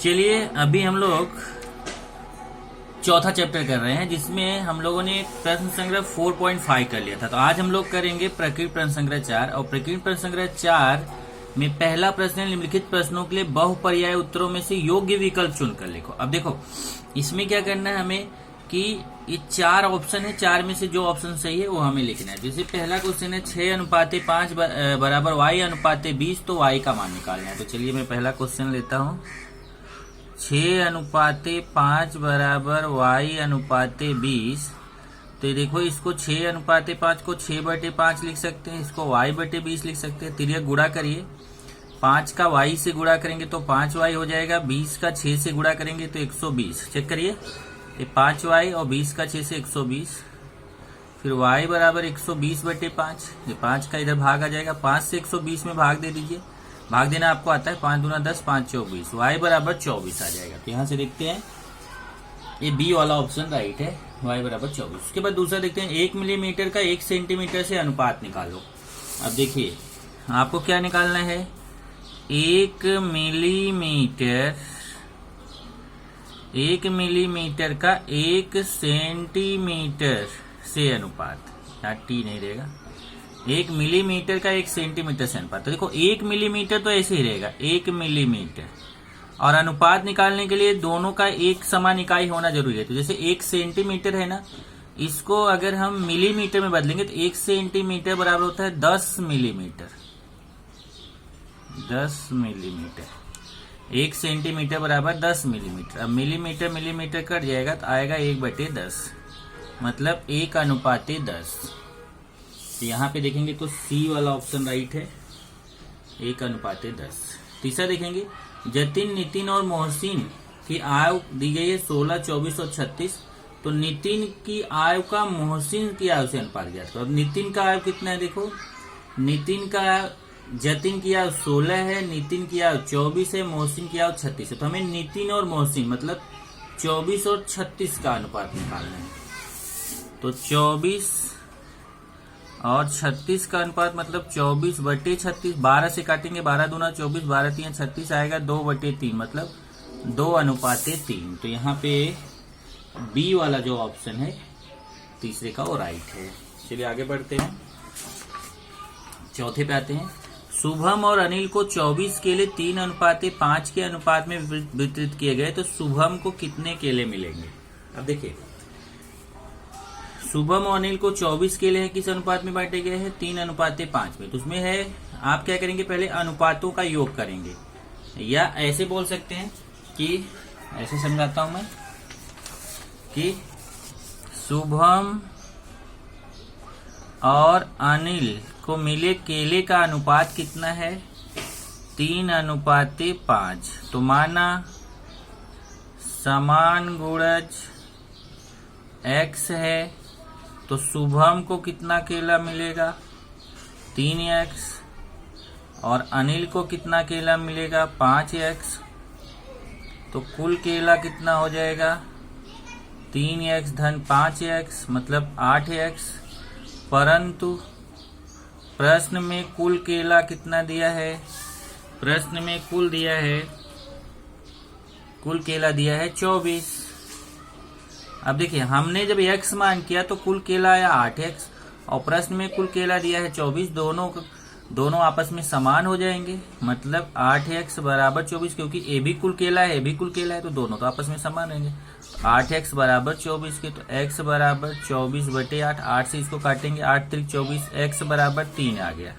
चलिए अभी हम लोग चौथा चैप्टर कर रहे हैं जिसमें हम लोगों ने प्रश्न संग्रह 4.5 कर लिया था। तो आज हम लोग करेंगे प्रकृत प्रश्न संग्रह 4 और प्रकृत प्रश्न संग्रह 4 में पहला प्रश्न है निम्नलिखित प्रश्नों के लिए बहुपर्याय उत्तरों में से योग्य विकल्प चुनकर लिखो। अब देखो इसमें क्या करना है हमें कि ये 4 ऑप्शन है, 4 में से जो ऑप्शन सही है वो हमें लिखना है। जैसे पहला क्वेश्चन है 6:5 बराबर y/20, तो y का मान निकालना है। तो चलिए मैं पहला क्वेश्चन लेता हूँ। 6:5 बराबर y/20। तो देखो इसको 6:5 को 6/5 लिख सकते हैं, इसको y/20 लिख सकते हैं। तिर्यक गुणा करिए, 5 का y से गुणा करेंगे तो 5y हो जाएगा, 20 का 6 से गुणा करेंगे तो 120। चेक करिए, ये 5y और 20 का 6 से 120। फिर y बराबर 120/5, ये 5 का इधर भाग आ जाएगा, 5 से 120 में भाग दे दीजिए। भाग देना आपको आता है, 5 दूना 10, 5 24, y बराबर 24 आ जाएगा। तो यहाँ से देखते हैं ये बी वाला ऑप्शन राइट है, y बराबर 24। उसके बाद दूसरा देखते हैं 1 मिलीमीटर का 1 सेंटीमीटर से अनुपात निकालो। अब देखिए आपको क्या निकालना है, 1 मिलीमीटर का 1 सेंटीमीटर से अनुपात, यहाँ टी नहीं रहेगा, 1 मिलीमीटर का 1 सेंटीमीटर से अनुपात। तो देखो 1 मिलीमीटर तो ऐसे ही रहेगा, 1 मिलीमीटर, और अनुपात निकालने के लिए दोनों का एक समान इकाई होना जरूरी है। तो जैसे 1 सेंटीमीटर है ना, इसको अगर हम मिलीमीटर में बदलेंगे तो 1 सेंटीमीटर बराबर होता है 10 मिलीमीटर। 10 मिलीमीटर, 1 सेंटीमीटर बराबर 10 मिलीमीटर। अब मिलीमीटर कट जाएगा तो आएगा 1/10, मतलब 1:10। तो यहाँ पे देखेंगे तो सी वाला ऑप्शन राइट है, 1:10। तीसरा देखेंगे जतिन, नितिन और मोहसिन की आयु दी गई है 16, 24 और 36। तो नितिन की आयु का मोहसिन की आयु से अनुपात ज्ञात करो। अब नितिन का आयु कितना है, देखो नितिन का जतिन की आयु 16 है, नितिन की आयु 24 है, मोहसिन की आयु 36 है। तो हमें नितिन और मोहसिन मतलब 24 और 36 का अनुपात निकालना है। तो 24 और 36 का अनुपात मतलब 24/36, 12 से काटेंगे, 12 दूना 24, 12 3 36 आएगा, 2/3 मतलब 2:3। तो यहाँ पे बी वाला जो ऑप्शन है तीसरे का वो राइट है। चलिए आगे बढ़ते हैं, चौथे पे आते हैं। शुभम और अनिल को 24 केले 3:5 के अनुपात में वितरित किए गए, तो शुभम को कितने केले मिलेंगे। अब देखिए शुभम और अनिल को 24 केले हैं, किस अनुपात में बांटे गए हैं, 3:5 में। तो उसमें है आप क्या करेंगे, पहले अनुपातों का योग करेंगे, या ऐसे बोल सकते हैं कि ऐसे समझाता हूं मैं कि शुभम और अनिल को मिले केले का अनुपात कितना है, 3:5। तो माना समान गुणज x है, तो शुभम को कितना केला मिलेगा, 3x, और अनिल को कितना केला मिलेगा, 5x। तो कुल केला कितना हो जाएगा, 3x धन 5x मतलब 8x। परंतु प्रश्न में कुल केला कितना दिया है, प्रश्न में कुल केला दिया है 24। अब देखिए हमने जब x मान किया तो कुल केला आया 8x, और प्रश्न में कुल केला दिया है 24। दोनों आपस में समान हो जाएंगे, मतलब 8x बराबर 24, क्योंकि ए भी कुल केला है, ए भी कुल केला है, तो दोनों तो आपस में समान रहेंगे। 8x बराबर 24 के, तो x बराबर 24/8, 8 से इसको काटेंगे, 8 3 24, x बराबर 3 आ गया।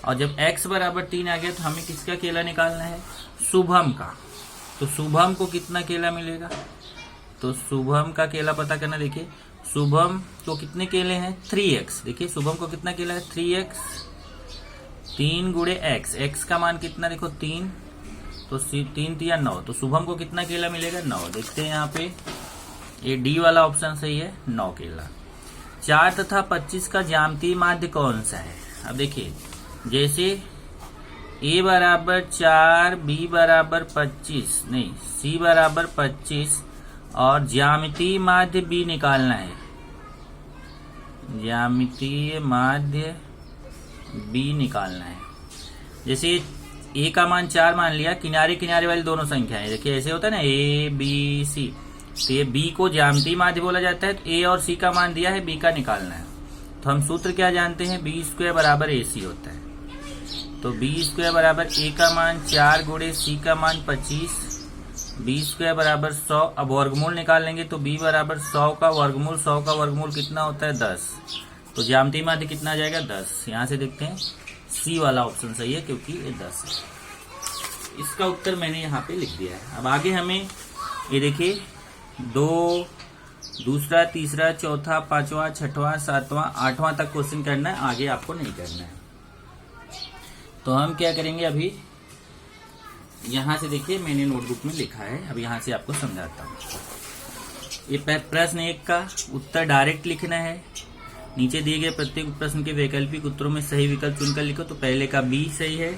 और जब x बराबर 3 आ गया तो हमें किसका केला निकालना है, शुभम का। तो शुभम को कितना केला मिलेगा, तो शुभम का केला पता करना। देखिए शुभम को कितने केले हैं, 3x। देखिए शुभम को कितना केला है, 3x, 3 गुणे x, x का मान कितना देखो 3, तो 3 3 9, तो शुभम को कितना केला मिलेगा, 9। देखते हैं यहाँ पे ये डी वाला ऑप्शन सही है, 9 केला। 4 तथा 25 का ज्यामितीय माध्य कौन सा है। अब देखिए जैसे a बराबर 4, b बराबर 25, नहीं c बराबर 25, और ज्यामितीय माध्य b निकालना है, ज्यामितीय माध्य b निकालना है। जैसे ए का मान 4 मान लिया, किनारे किनारे वाली दोनों संख्याएं, देखिए ऐसे होता है ना ए बी सी, तो ये बी को ज्यामितीय माध्य बोला जाता है। तो ए और सी का मान दिया है, बी का निकालना है। तो हम सूत्र क्या जानते हैं, बी स्क्वायर बराबर ए सी होता है। तो बी स्क्वायर बराबर ए का मान 4 गुणे सी का मान 25, बी स्क्वायर बराबर 100। अब वर्गमूल निकाल लेंगे तो बी बराबर 100 का वर्गमूल, 100 का वर्गमूल कितना होता है 10। तो ज्यामितीय माध्य कितना आ जाएगा 10। यहाँ से देखते हैं सी वाला ऑप्शन सही है क्योंकि ये 10 है। इसका उत्तर मैंने यहाँ पे लिख दिया है। अब आगे हमें ये देखिए 2, दूसरा, तीसरा, चौथा, पांचवा, छठवां, सातवां, आठवां तक क्वेश्चन करना है, आगे आपको नहीं करना है। तो हम क्या करेंगे, अभी यहां से देखिए मैंने नोटबुक में लिखा है, अब यहां से आपको समझाता हूँ। ये प्रश्न 1 का उत्तर डायरेक्ट लिखना है। नीचे दिए गए प्रत्येक प्रश्न के वैकल्पिक उत्तरों में सही विकल्प चुनकर लिखो। तो पहले का बी सही है,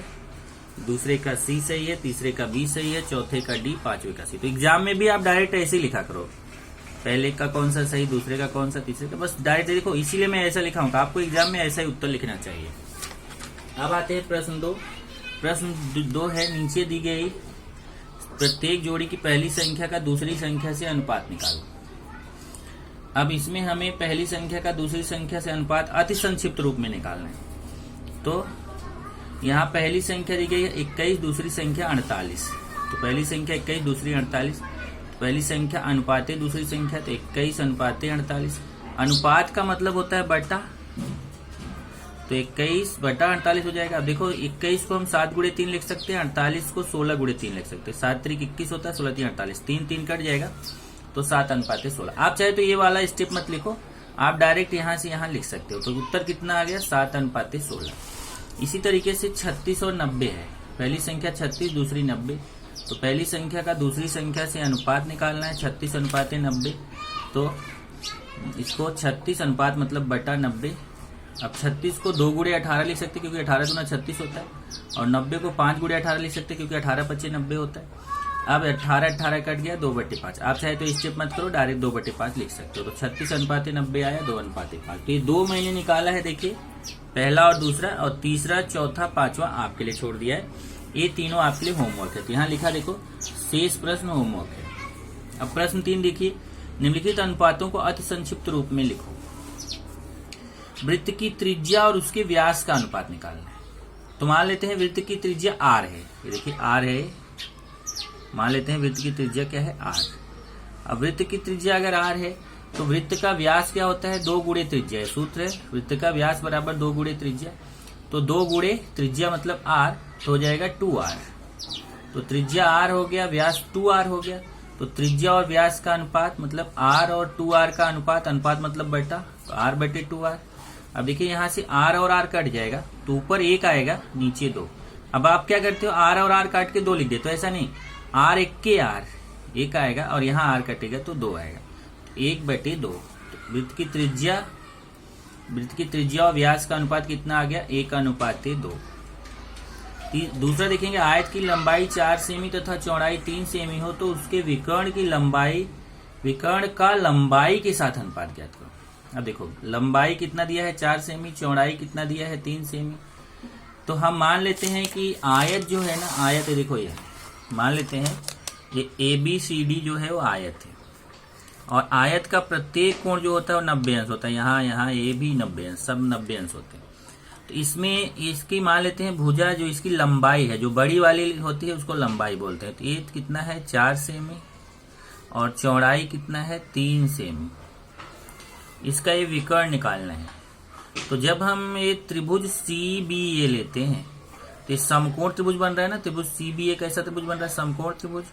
दूसरे का सी सही है, तीसरे का बी सही है, चौथे का डी, पांचवे का सी। तो एग्जाम में भी आप डायरेक्ट ऐसे ही लिखा करो, पहले का कौन सा सही, दूसरे का कौन सा, तीसरे का, बस डायरेक्ट देखो। इसीलिए मैं ऐसा लिखा हूँ, आपको एग्जाम में ऐसा ही उत्तर लिखना चाहिए। अब आते हैं प्रश्न 2। प्रश्न 2 है, नीचे दी गई प्रत्येक जोड़ी की पहली संख्या का दूसरी संख्या से अनुपात निकालो। अब इसमें हमें पहली संख्या का दूसरी संख्या से अनुपात अति संक्षिप्त रूप में निकालना है। तो यहाँ पहली संख्या दी गई है 21, दूसरी संख्या 48। तो पहली संख्या 21, दूसरी 48। तो पहली संख्या अनुपाते दूसरी संख्या, तो 21 अनुपाते 48। अनुपात का मतलब होता है बटा, तो 21 बटा 48 हो जाएगा। अब देखो 21 को हम 7 गुणे 3 लिख सकते हैं, 48 को 16 गुणे 3 लिख सकते हैं। 7 3 21 होता है, 16 3 48, 3 3 कट जाएगा, तो 7 अनुपाते 16। आप चाहे तो ये वाला स्टेप मत लिखो, आप डायरेक्ट यहाँ से यहाँ लिख सकते हो। तो उत्तर कितना आ गया, 7 अनुपाते 16। इसी तरीके से 36 और 90 है, पहली संख्या 36, दूसरी 90। तो पहली संख्या का दूसरी संख्या से अनुपात निकालना है, 36 अनुपाते 90। तो इसको 36 अनुपात मतलब बटा 90। अब 36 को 2 गुणे 18 लिख सकते क्योंकि 18 गुना 36 होता है, और 90 को 5 गुणे 18 लिख सकते क्योंकि 18 पच्चीस 90 होता है। अब 18 कट गया, 2/5। आप चाहे तो स्टेप मत करो, डायरेक्ट 2/5 लिख सकते हो। तो 36 अनुपाते 90 आया, 2 अनुपाते 5। तो ये 2 मैंने निकाला है, देखिए पहला और दूसरा, और तीसरा, चौथा, पांचवा आपके लिए छोड़ दिया है। ये तीनों आपके लिए होमवर्क है। तो यहाँ लिखा देखो, शेष प्रश्न होमवर्क है। अब प्रश्न 3 देखिए, निम्नलिखित अनुपातों को अति संक्षिप्त रूप में लिखो। वृत्त की त्रिज्या और उसके व्यास का अनुपात निकालना है। तो मान लेते हैं वृत्त की त्रिज्या r है, ये देखिए r है, मान लेते हैं वृत्त की त्रिज्या क्या है, r। अब वृत्त की त्रिज्या अगर r है तो वृत्त का व्यास क्या होता है, 2 गुणे त्रिज्या है। सूत्र है वृत्त का व्यास बराबर 2 गुणे त्रिज्या। तो 2 गुणे त्रिज्या मतलब r, तो हो जाएगा 2r। तो त्रिज्या r हो गया, व्यास 2r हो गया। तो त्रिज्या और व्यास का अनुपात मतलब r और 2r का अनुपात, अनुपात मतलब बटा, तो r/2r। अब देखिए यहाँ से r और r कट जाएगा, तो ऊपर 1 आएगा, नीचे 2। अब आप क्या करते हो, r और r काट के 2 लिख देते हो, ऐसा नहीं, r 1 के r 1 आएगा, और यहाँ r कटेगा तो 2 आएगा, 1/2। वृत्त की त्रिज्या और व्यास का अनुपात कितना आ गया, 1/2। दूसरा देखेंगे, आयत की लंबाई 4 सेमी तथा चौड़ाई 3 सेमी हो तो उसके विकर्ण का लंबाई के साथ अनुपात ज्ञात करो। अब देखो लंबाई कितना दिया है, 4 सेमी, चौड़ाई कितना दिया है, 3 सेमी। तो हम मान लेते हैं कि आयत जो है ना, आयत है, देखो ये मान लेते हैं ये ABCD जो है वो आयत है, और आयत का प्रत्येक कोण जो होता है वो 90 अंश होता है। यहाँ ये भी 90 अंश, सब 90 अंश होते हैं। तो इसमें इसकी मान लेते हैं भुजा, जो इसकी लंबाई है, जो बड़ी वाली होती है उसको लंबाई बोलते हैं। तो ये कितना है, 4 सेमी, और चौड़ाई कितना है, 3 सेमी। इसका ये विकर्ण निकालना है। तो जब हम ये त्रिभुज CBA लेते हैं तो ये समकोण त्रिभुज बन रहा है ना, त्रिभुज CBA कैसा त्रिभुज बन रहा है, समकोण त्रिभुज।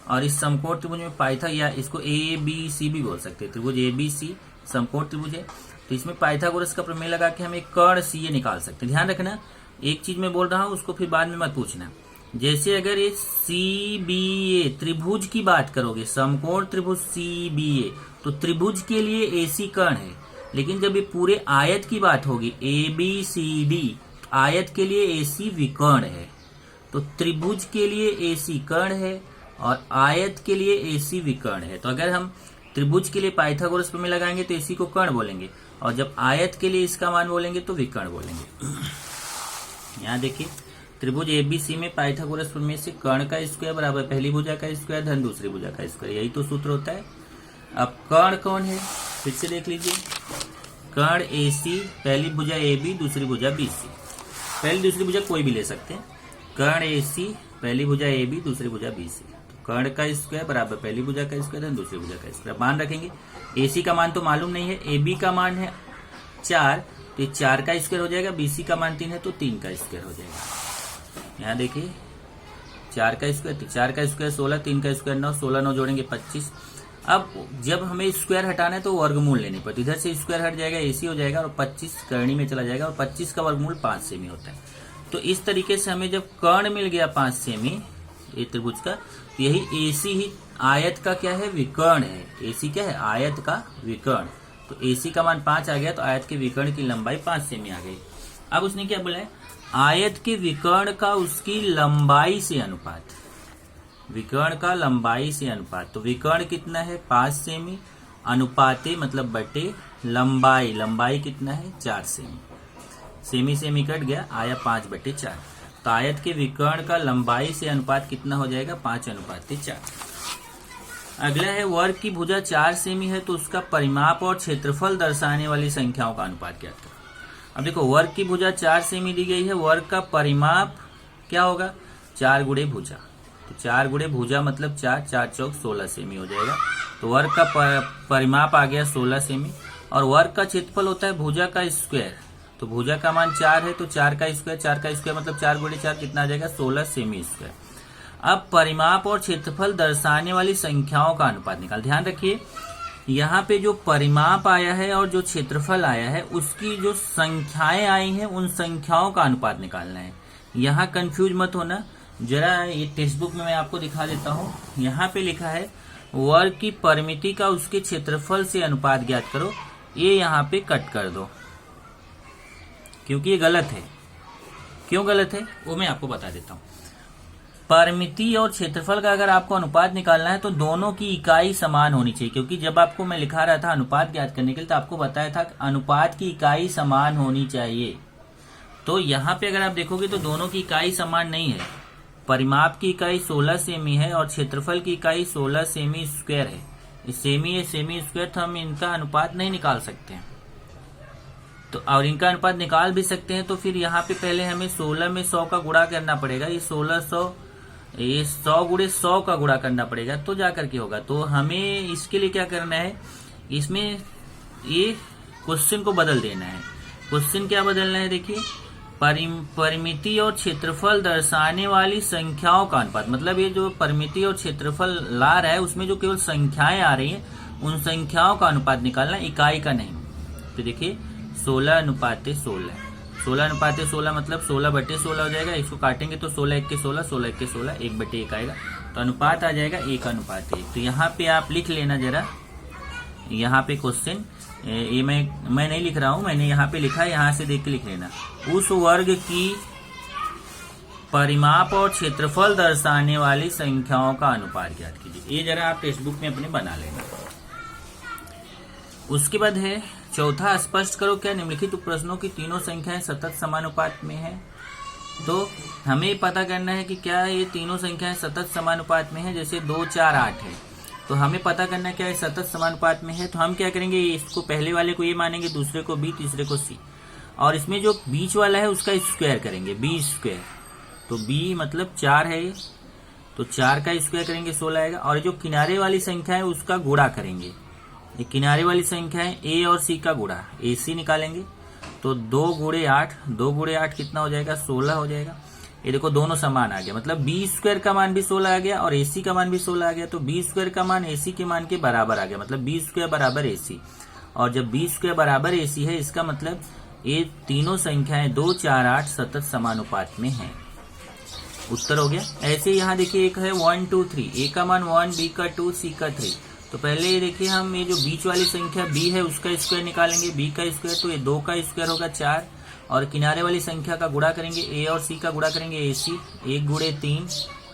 और इस समकोण त्रिभुज में पाइथा, या इसको ABC भी बोल सकते हैं, त्रिभुज ABC समकोण त्रिभुज है। तो इसमें पाइथागोरस का प्रमेय लगा के हम एक कर्ण CA निकाल सकते हैं। ध्यान रखना, एक चीज मैं बोल रहा हूं उसको फिर बाद में मत पूछना। जैसे अगर ये CBA त्रिभुज की बात करोगे, समकोण त्रिभुज CBA, तो त्रिभुज के लिए AC कर्ण है। लेकिन जब ये पूरे आयत की बात होगी, ABCD, आयत के लिए AC विकर्ण है। तो त्रिभुज के लिए AC कर्ण है और आयत के लिए AC विकर्ण है। तो अगर हम त्रिभुज के लिए पाइथागोरस प्रमेय लगाएंगे तो AC को कर्ण बोलेंगे, और जब आयत के लिए इसका मान बोलेंगे तो विकर्ण बोलेंगे। यहाँ देखिए त्रिभुज एबीसी में पाइथागोरस प्रमेय से कर्ण का स्क्वायर बराबर पहली भुजा का स्क्वायर धन दूसरी भुजा का स्क्वायर, यही तो सूत्र होता है। अब कर्ण कौन है फिर से देख लीजिए, कर्ण AC, पहली भुजा AB, दूसरी भुजा BC। पहली दूसरी भुजा कोई भी ले सकते हैं। कर्ण AC, पहली भुजा AB, दूसरी भुजा BC। तो कर्ण का स्क्वायर बराबर पहली भुजा का स्क्वायर धन दूसरी भुजा का स्क्वायर। मान रखेंगे AC का मान तो मालूम नहीं है, AB का मान है 4, तो ये 4 का स्क्वायर हो जाएगा। BC का मान 3 है तो 3 का स्क्वायर हो जाएगा। यहाँ देखिए 4 का स्क्वायर, 4 का स्क्वायर 16, 3 का स्क्वायर 9, 16 9 जोड़ेंगे 25। अब जब हमें स्क्वायर हटाना है तो वर्गमूल लेनी पड़ती है। इधर से स्क्वायर हट जाएगा, AC हो जाएगा और 25 करनी में चला जाएगा, और 25 का वर्गमूल 5 सेमी होता है। तो इस तरीके से हमें जब कर्ण मिल गया 5 सेमी ये त्रिभुज का, तो यही AC ही आयत का क्या है, विकर्ण है। AC क्या है, आयत का विकर्ण। तो AC का मान 5 आ गया, तो आयत के विकर्ण की लंबाई 5 सेमी आ गई। अब उसने क्या बोला है, आयत के विकर्ण का उसकी लंबाई से अनुपात, विकर्ण का लंबाई से अनुपात। तो विकर्ण कितना है 5 सेमी, अनुपाते मतलब बटे लंबाई, लंबाई कितना है 4 सेमी। सेमी सेमी कट गया, आया 5/4। तो आयत के विकर्ण का लंबाई से अनुपात कितना हो जाएगा 5:4। अगला है वर्ग की भुजा 4 सेमी है, तो उसका परिमाप और क्षेत्रफल दर्शाने वाली संख्याओं का अनुपात क्या करें। अब देखो वर्ग की भुजा 4 सेमी दी गई है, वर्ग का परिमाप क्या होगा 4 गुणे भुजा। तो 4 गुणे भुजा मतलब 4, 4 चौक 16 सेमी हो जाएगा। तो वर्ग का परिमाप आ गया 16 सेमी, और वर्ग का क्षेत्रफल होता है भुजा का स्क्वायर। तो भुजा का मान 4 है, तो 4 का स्क्वायर, 4 का स्क्वायर मतलब 4 गुणे 4 कितना आ जाएगा 16 सेमी स्क्वायर। अब परिमाप और क्षेत्रफल दर्शाने वाली संख्याओं का अनुपात निकाल। ध्यान रखिए यहाँ पे जो परिमाप आया है और जो क्षेत्रफल आया है उसकी जो संख्याएं आई हैं उन संख्याओं का अनुपात निकालना है। यहाँ कंफ्यूज मत होना, जरा ये टेक्स्ट बुक में मैं आपको दिखा देता हूँ। यहाँ पे लिखा है वर्ग की परिमिति का उसके क्षेत्रफल से अनुपात ज्ञात करो, ये यहाँ पे कट कर दो क्योंकि ये गलत है। क्यों गलत है वो मैं आपको बता देता हूँ। परिमिति और क्षेत्रफल का अगर आपको अनुपात निकालना है तो दोनों की इकाई समान होनी चाहिए, क्योंकि जब आपको मैं लिखा रहा था अनुपात ज्ञात करने के लिए तो आपको बताया था अनुपात की इकाई समान होनी चाहिए। तो यहाँ पे अगर आप देखोगे तो दोनों की इकाई समान नहीं है। परिमाप की इकाई 16 सेमी है और क्षेत्रफल की इकाई 16 सेमी स्क्वायर है। सेमी स्क्वायर तो हम इनका अनुपात नहीं निकाल सकते हैं, तो और इनका अनुपात निकाल भी सकते हैं तो फिर यहाँ पे पहले हमें 16 में 100 का गुणा करना पड़ेगा। ये 1600 ये 100 गुणे 100 का गुणा करना पड़ेगा तो जाकर के होगा। तो हमें इसके लिए क्या करना है, इसमें ये क्वेश्चन को बदल देना है। क्वेश्चन क्या बदलना है, देखिए परिमिति और क्षेत्रफल दर्शाने वाली संख्याओं का अनुपात, मतलब ये जो परिमिति और क्षेत्रफल ला रहा है उसमें जो केवल संख्याएं आ रही हैं उन संख्याओं का अनुपात निकालना, इकाई का नहीं। तो देखिए 16:16, 16:16 मतलब 16/16 हो जाएगा। इसको काटेंगे तो 16 1 के 16, 16 1 के 16, 1/1 आएगा। तो अनुपात आ जाएगा 1:1। तो यहाँ पे आप लिख लेना जरा, यहाँ पे क्वेश्चन ये मैं नहीं लिख रहा हूँ, मैंने यहाँ पे लिखा है, यहाँ से देख के लिख लेना। उस वर्ग की परिमाप और क्षेत्रफल दर्शाने वाली संख्याओं का अनुपात ज्ञात कीजिए। ये जरा आप टेक्स्ट बुक में अपने बना लेना। उसके बाद है चौथा, स्पष्ट करो क्या निम्नलिखित प्रश्नों की तीनों संख्याएं सतत समानुपात में है। तो हमें पता करना है कि क्या ये तीनों संख्याएं सतत समानुपात में है। जैसे 2 4 8 है, तो हमें पता करना है क्या ये सतत समानुपात में है। तो हम क्या करेंगे, इसको पहले वाले को ये मानेंगे, दूसरे को B, तीसरे को C, और इसमें जो बीच वाला है उसका स्क्वायर करेंगे, B स्क्वायर। तो B मतलब 4 है ये, तो 4 का स्क्वायर करेंगे 16 आएगा। और जो किनारे वाली संख्या है उसका गुणा करेंगे। ये किनारे वाली संख्या है A और C का गुणा, AC निकालेंगे। तो 2 गुणे 8, 2 गुणे 8 कितना हो जाएगा 16 हो जाएगा। ये देखो दोनों समान आ गया, मतलब B स्क्वायर का मान भी 16 आ गया और AC का मान भी 16 आ गया। तो B स्क्वायर का मान AC के मान के बराबर आ गया, मतलब B स्क्वायर बराबर AC। और जब B स्क्वायर बराबर AC है इसका मतलब ये तीनों संख्याएं 2 4 8 सतत समानुपात में हैं। उत्तर हो गया। ऐसे यहाँ देखिए एक है 1 2 3, A का मान 1, B का 2, C का 3। तो पहले ये देखिए हम ये जो बीच वाली संख्या B है उसका स्क्वायर निकालेंगे, B का स्क्वायर, तो ये 2 का स्क्वायर होगा 4, और किनारे वाली संख्या का गुणा करेंगे, A और C का गुणा करेंगे AC, 1 गुणे 3,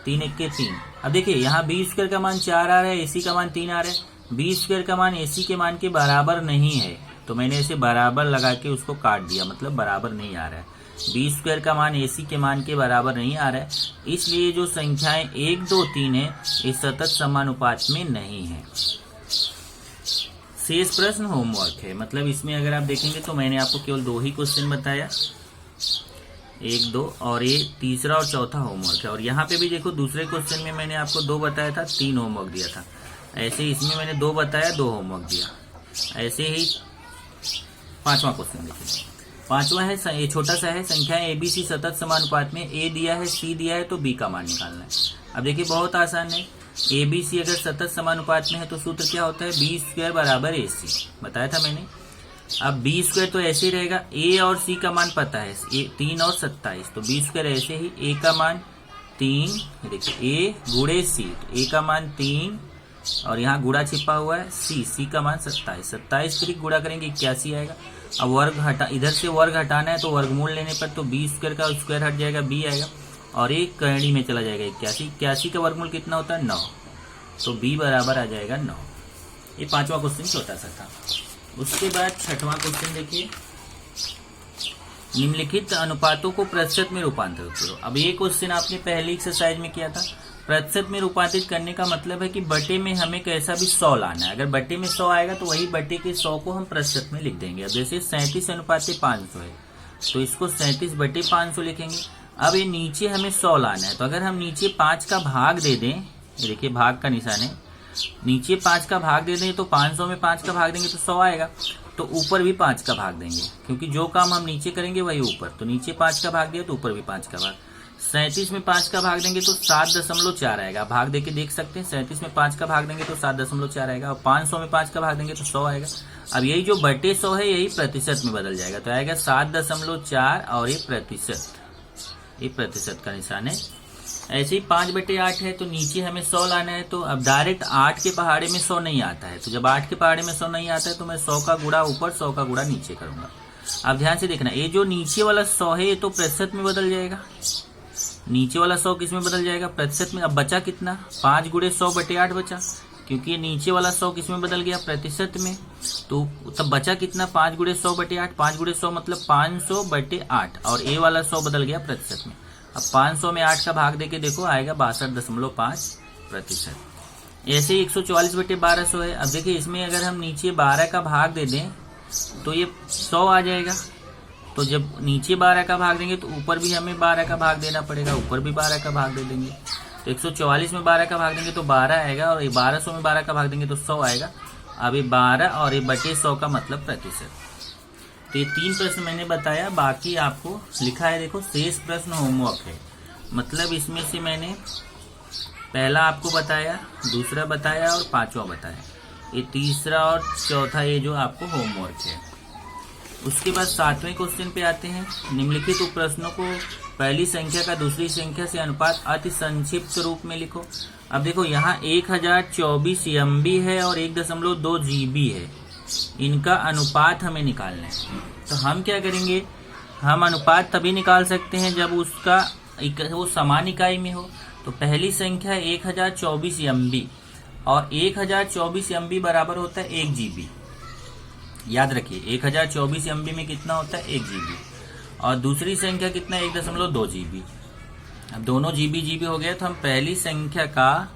3 1 के 3। अब देखिए यहाँ B स्क्वायर का मान 4 आ रहा है, AC का मान 3 आ रहा है। B स्क्वायर का मान AC के मान के बराबर नहीं है, तो मैंने इसे बराबर लगा के उसको काट दिया, मतलब बराबर नहीं आ रहा है। बी स्क्वायर का मान AC के मान के बराबर नहीं आ रहा है, इसलिए जो संख्याएं 1, 2, 3 है ये सतत समानुपात में नहीं है। शेष प्रश्न होमवर्क है, मतलब इसमें अगर आप देखेंगे तो मैंने आपको केवल 2 ही क्वेश्चन बताया, 1, 2 और ये तीसरा और चौथा होमवर्क है। और यहाँ पे भी देखो दूसरे क्वेश्चन में मैंने आपको 2 बताया था, 3 होमवर्क दिया था। ऐसे इसमें मैंने 2 बताया, 2 होमवर्क दिया। ऐसे ही 5वां क्वेश्चन देखिए। 5वां है, ये छोटा सा है, संख्याएं ABC सतत समानुपात में, A दिया है, C दिया है, तो B का मान निकालना है। अब देखिए बहुत आसान है, ABC अगर सतत समानुपात में है तो सूत्र क्या होता है, B स्क्वायर बराबर AC, बताया था मैंने। अब B स्क्वायर तो ऐसे ही रहेगा, A और C का मान पता है, 3 और 27, तो B स्क्वायर ऐसे ही, A का मान 3, देखिए A गुणे C, तो A का मान 3 और यहाँ गुणा छिपा हुआ है, C का मान 27, 27 फिर गुणा करेंगे 81 आएगा। अब वर्ग हटा, इधर से वर्ग हटाना है तो वर्गमूल लेने पर तो B स्क्वायर का स्क्वायर हट जाएगा, B आएगा और एक करणी में चला जाएगा 81, 81 का वर्गमूल कितना होता है 9, तो B बराबर आ जाएगा 9। ये 5वां क्वेश्चन छोटा सा था। उसके बाद 6वां क्वेश्चन देखिए, निम्नलिखित अनुपातों को प्रतिशत में रूपांतरित करो। अब ये क्वेश्चन आपने पहली एक्सरसाइज में किया था। प्रतिशत में रूपांतरित करने का मतलब है कि बटे में हमें कैसा भी 100 लाना है। अगर बटे में 100 आएगा तो वही बटे के 100 को हम प्रतिशत में लिख देंगे। अब जैसे 37:500 है तो इसको 37/500 लिखेंगे। अब ये नीचे हमें 100 लाना है, तो अगर हम नीचे 5 का भाग दे दें, ये देखिए भाग का निशान है, नीचे 5 का भाग दे दें तो 500 में 5 का भाग देंगे तो 100 आएगा, तो ऊपर भी 5 का भाग देंगे, क्योंकि जो काम हम नीचे करेंगे वही ऊपर, तो नीचे 5 का भाग दिया तो ऊपर भी 5 का भाग। 37 में 5 का भाग देंगे तो 7.4 आएगा, भाग देके देख सकते हैं, 37 में 5 का भाग देंगे तो 7.4 आएगा, और 500 में 5 का भाग देंगे तो 100 आएगा। अब यही जो बटे 100 है यही प्रतिशत में बदल जाएगा, तो आएगा 7.4 और ये प्रतिशत का निशान है। ऐसे ही 5/8 है तो नीचे हमें 100 लाना है, तो अब डायरेक्ट 8 के पहाड़े में 100 नहीं आता है, तो जब 8 के पहाड़े में 100 नहीं आता है तो मैं 100 का गुणा ऊपर 100 का गुणा नीचे करूंगा। अब ध्यान से देखना, ये जो नीचे वाला 100 है ये तो प्रतिशत में बदल जाएगा, नीचे वाला 100 किस में बदल जाएगा, प्रतिशत में। अब बचा कितना, 5 गुणे 100/8 बचा, क्योंकि ये नीचे वाला 100 किस में बदल गया, प्रतिशत में, तो तब बचा कितना, 5 गुणे 100/8, 5 गुणे 100 मतलब 500/8, और ए वाला 100 बदल गया प्रतिशत में। अब 500 में 8 का भाग देके देखो आएगा 62.5%। ऐसे ही 144/1200 है। अब देखिए इसमें अगर हम नीचे 12 का भाग दे दें तो ये 100 आ जाएगा, तो जब नीचे 12 का भाग देंगे तो ऊपर भी हमें 12 का भाग देना पड़ेगा, ऊपर भी 12 का भाग दे देंगे, तो 144 में 12 का भाग देंगे तो 12 आएगा, और 1200 में 12 का भाग देंगे तो 100 आएगा। अब ये 12 और ये बटे 100 का मतलब प्रतिशत। तो ये 3 प्रश्न मैंने बताया, बाकी आपको लिखा है देखो शेष प्रश्न होमवर्क है, मतलब इसमें से मैंने पहला आपको बताया, दूसरा बताया और 5वां बताया, ये तीसरा और चौथा ये जो आपको होमवर्क है। उसके बाद 7वें क्वेश्चन पे आते हैं। निम्नलिखित उप प्रश्नों को पहली संख्या का दूसरी संख्या से अनुपात अति संक्षिप्त रूप में लिखो। अब देखो यहाँ 1024 MB है और 1.2 GB है, इनका अनुपात हमें निकालना है। तो हम क्या करेंगे, हम अनुपात तभी निकाल सकते हैं जब उसका वो समान इकाई में हो। तो पहली संख्या 1024 MB और 1024 MB बराबर होता है 1 GB। याद रखिए 1024 MB में कितना होता है 1 GB, और दूसरी संख्या कितना 1.2 GB। अब दोनों GB हो गया, तो हम पहली संख्या का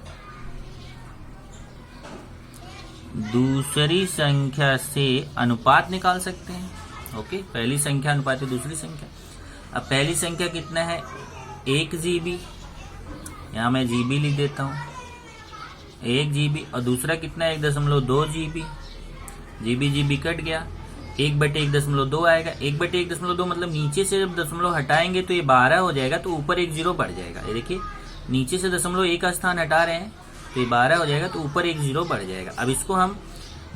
दूसरी संख्या से अनुपात निकाल सकते हैं। ओके, पहली संख्या अनुपात दूसरी संख्या। अब पहली संख्या कितना है 1 GB, यहां मैं GB लिख देता हूं 1 GB, और दूसरा कितना है 1.2 GB, GB कट गया, 1/1.2 आएगा। 1/1.2 मतलब नीचे से जब दशमलव हटाएंगे तो ये 12 हो जाएगा, तो ऊपर एक 0 बढ़ जाएगा। ये देखिए नीचे से दशमलव 1 का स्थान हटा रहे हैं तो ये 12 हो जाएगा, तो ऊपर एक 0 बढ़ जाएगा। अब इसको हम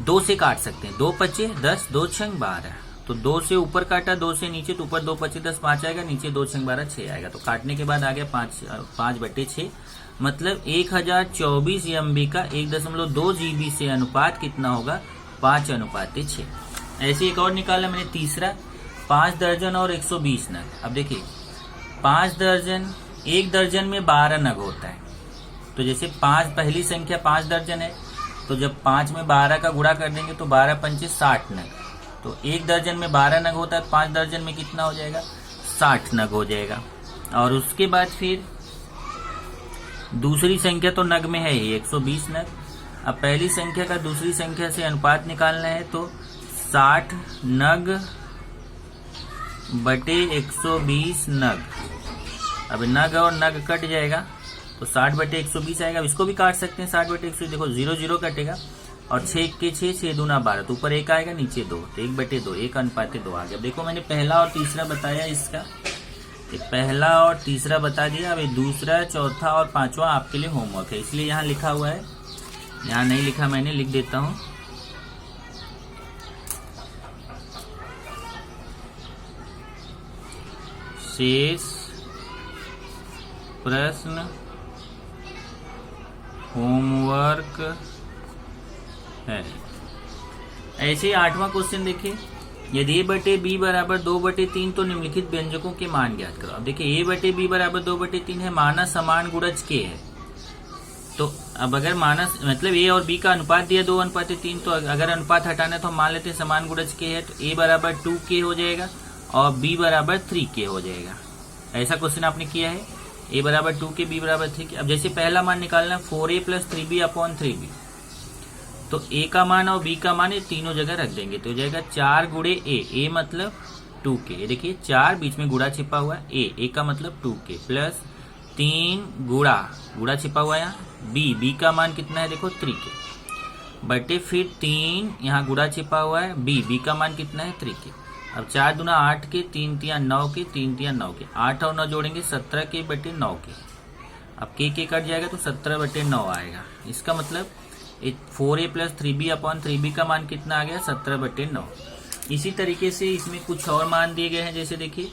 2 से काट सकते हैं, 2 पचे 10, 2 छंग 12, तो 2 से ऊपर काटा, 2 से नीचे, तो ऊपर 2 पचे 10, 5 आएगा, नीचे 2 छंग 12 6 आएगा, तो काटने के बाद आ गया 5/6, मतलब 1024 MB का 1.2 GB से अनुपात कितना होगा 5:6। ऐसे एक और निकाला मैंने तीसरा, 5 दर्जन और 120 नग। अब देखिए 5 दर्जन, 1 दर्जन में 12 नग होता है, तो जैसे 5 पहली संख्या 5 दर्जन है, तो जब 5 में 12 का गुणा कर देंगे तो 12 पंचे 60 नग, तो 1 दर्जन में 12 नग होता है, 5 दर्जन में कितना हो जाएगा 60 नग हो जाएगा। और उसके बाद फिर दूसरी संख्या तो नग में है ही 120 नग। अब पहली संख्या का दूसरी संख्या से अनुपात निकालना है तो 60 नग बटे 120 नग। अब नग और नग कट जाएगा तो 60 बटे 120 आएगा। इसको भी काट सकते हैं 60 बटे 120, देखो 0 0 कटेगा और 6 के 6, 6 दूना 12, तो ऊपर 1 आएगा नीचे 2, तो 1 बटे 2, 1 अनुपात 2 आ गया। देखो मैंने पहला और तीसरा बताया इसका, पहला और तीसरा बता दिया। अब दूसरा, चौथा और पांचवा आपके लिए होमवर्क है, इसलिए यहाँ लिखा हुआ है, यहाँ नहीं लिखा मैंने, लिख देता हूँ। शेष प्रश्न होमवर्क है। ऐसे ही 8वां क्वेश्चन देखिए, यदि a बटे b बराबर 2/3 तो निम्नलिखित व्यंजकों के मान ज्ञात करो। अब देखिए a बटे b बराबर 2/3 है, माना समान गुणज k है। तो अब अगर माना मतलब a और b का अनुपात दिया 2:3, तो अगर अनुपात हटाना है तो हम मान लेते हैं समान गुणज k है, तो a बराबर 2k हो जाएगा और b बराबर 3k हो जाएगा। ऐसा क्वेश्चन आपने किया है, a बराबर 2k, b बराबर 3k। अब जैसे पहला मान निकालना है 4a + 3b/3b, तो a का मान और b का मान ये तीनों जगह रख देंगे, तो हो जाएगा 4 गुणे a मतलब 2k। ये देखिए 4 बीच में गुणा छिपा हुआ है, a का मतलब 2k प्लस 3 गुणा छिपा हुआ है यहाँ b का मान कितना है देखो 3k बटे फिर 3 यहाँ गुणा छिपा हुआ है b का मान कितना है 3k। अब 4 दूना 8 के, 3 तिया 9 के, 3 तिया 9 के, 8 और 9 जोड़ेंगे 17k बटे 9 के। अब k कट जाएगा तो 17 बटे 9 आएगा। इसका मतलब 4a + 3b/3b का मान कितना आ गया 17 बटे 9। इसी तरीके से इसमें कुछ और मान दिए गए हैं, जैसे देखिए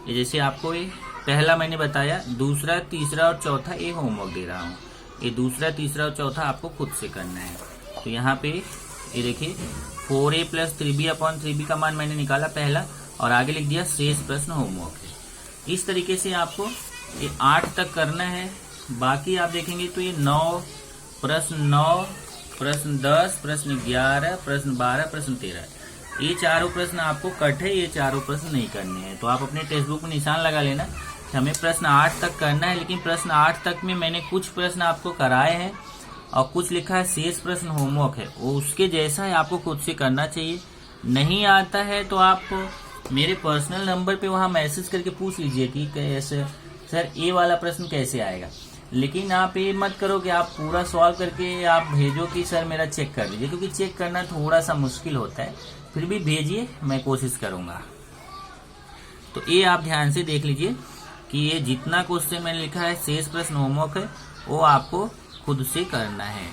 जैसे आपको ये पहला मैंने बताया, दूसरा, तीसरा और चौथा ये होमवर्क दे रहा हूँ। ये दूसरा, तीसरा और चौथा आपको खुद से करना है। तो यहाँ पे ये देखिए 4a + 3b/3b का मान मैंने निकाला पहला, और आगे लिख दिया शेष प्रश्न होमवर्क है। इस तरीके से आपको ये 8 तक करना है। बाकी आप देखेंगे तो ये 9 प्रश्न 9 प्रश्न 10 प्रश्न 11 प्रश्न 12 प्रश्न 13, ये चारों प्रश्न आपको कट है, ये चारों प्रश्न नहीं करने हैं। तो आप अपने टेक्स्ट बुक में निशान लगा लेना कि हमें प्रश्न 8 तक करना है। लेकिन प्रश्न 8 तक में मैंने कुछ प्रश्न आपको कराए हैं और कुछ लिखा है शेष प्रश्न होमवर्क है, वो उसके जैसा है, आपको खुद से करना चाहिए। नहीं आता है तो आप मेरे पर्सनल नंबर पे वहाँ मैसेज करके पूछ लीजिए कि कैसे सर ये वाला प्रश्न कैसे आएगा। लेकिन आप ये मत करो कि आप पूरा सॉल्व करके आप भेजो कि सर मेरा चेक कर लीजिए, क्योंकि चेक करना थोड़ा सा मुश्किल होता है। फिर भी भेजिए, मैं कोशिश करूंगा। तो ये आप ध्यान से देख लीजिए कि ये जितना क्वेश्चन मैंने लिखा है शेष प्रश्न होमवर्क है, वो आपको खुद से करना है।